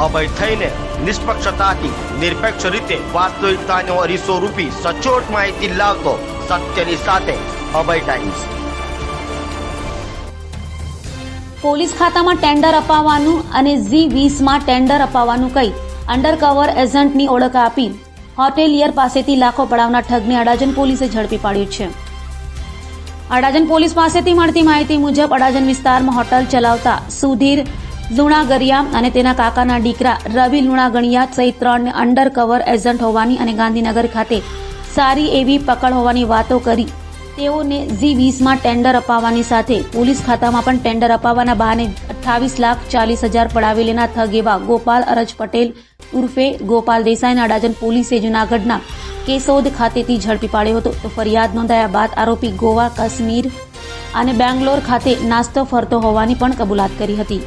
અભય થઈને નિષ્પક્ષતાથી નિરપેક્ષ રીતે વાસ્તવિકતાનો અરીસો રૂપી સચોટ માહિતી લાવતો સત્યની સાથે અભય ટાઈમ્સ। પોલીસ ખાતામાં ટેન્ડર અપાવવાનું અને G20માં ટેન્ડર અપાવવાનું કહી અંડરકવર એજન્ટની ઓળખ આપી હોટેલિયર પાસેથી લાખો પડાવનાર ઠગને અડાજણ પોલીસે ઝડપી પાડ્યો છે। અડાજણ પોલીસ પાસેથી મળતી માહિતી મુજબ અડાજણ વિસ્તારમાં હોટલ ચલાવતા સુધીર લુણાગરિયા અને તેના કાકાના દીકરા રવિ લુણાગણિયા સહિત 3 અંડરકવર એજન્ટ હોવાની અને ગાંધીનગર ખાતે સારી એવી પકડ હોવાની વાતો કરી તેઓને G20માં ટેન્ડર અપાવવાની સાથે પોલીસ ખાતામાં પણ ટેન્ડર અપાવવાના બહાને 28,40,000 પડાવી લેનાર ઠગ એવા ગોપાલ અરજ પટેલ ઉર્ફે ગોપાલ દેસાઈને અડાજણ પોલીસે જૂનાગઢના કેશોદ ખાતેથી ઝડપી પાડ્યો હતો। તો ફરિયાદ નોંધાયા બાદ આરોપી ગોવા, કાશ્મીર અને બેંગ્લોર ખાતે નાસ્તો ફરતો હોવાની પણ કબૂલાત કરી હતી।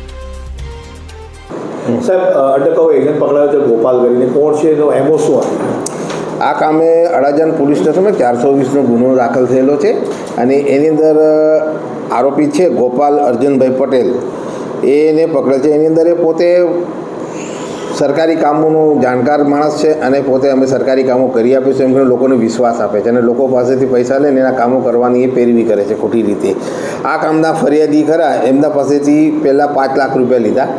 સાહેબ, અંડરકવર એજન્ટ પકડાયો છે ગોપાલ કરીને, કોણ છે એનો એમઓ શું હતો? આ કામે અડાજણ પોલીસ સ્ટેશનમાં 420નો ગુનો દાખલ થયેલો છે અને એની અંદર આરોપી છે ગોપાલ અર્જુનભાઈ પટેલ, એને પકડેલ છે। એની અંદર એ પોતે સરકારી કામોનો જાણકાર માણસ છે અને પોતે અમે સરકારી કામો કરી આપીશું એમ કરીને લોકોને વિશ્વાસ આપે છે અને લોકો પાસેથી પૈસા લઈને એના કામો કરવાની એ પેરવી કરે છે ખોટી રીતે। આ કામના ફરિયાદી ખરા એમના પાસેથી પહેલાં 5 લાખ રૂપિયા લીધા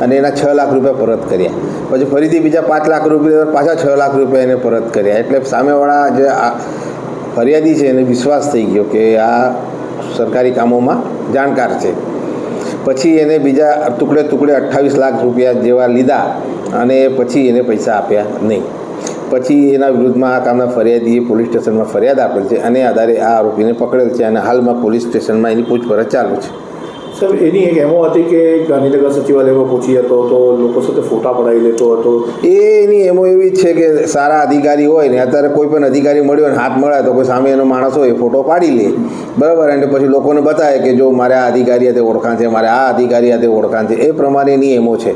અને એના 6 લાખ રૂપિયા પરત કર્યા, પછી ફરીથી બીજા 5 લાખ રૂપિયા પાછા 6 લાખ રૂપિયા એને પરત કર્યા। એટલે સામેવાળા જે આ ફરિયાદી છે એને વિશ્વાસ થઈ ગયો કે આ સરકારી કામોમાં જાણકાર છે। પછી એને બીજા ટુકડે 28 લાખ રૂપિયા જેવા લીધા અને પછી એને પૈસા આપ્યા નહીં। પછી એના વિરુદ્ધમાં આ કામના ફરિયાદીએ પોલીસ સ્ટેશનમાં ફરિયાદ આપેલ છે અને આધારે આ આરોપીને પકડેલ છે અને હાલમાં પોલીસ સ્ટેશનમાં એની પૂછપરછ ચાલુ છે। સાહેબ, એની એક એમો હતી કે ગાંધીનગર સચિવાલયમાં પહોંચી હતો તો લોકો સાથે ફોટા પડાવી લેતો હતો। એની એમો એવી જ છે કે સારા અધિકારી હોય ને અત્યારે કોઈ પણ અધિકારી મળ્યો ને હાથ મળે તો કોઈ સામે એનો માણસ હોય ફોટો પાડી લે, બરાબર, અને પછી લોકોને બતાવે કે જો મારે આ અધિકારી હાથે ઓળખાણ છે, મારે આ અધિકારી હાથે ઓળખાણ છે, એ પ્રમાણેની એમો છે।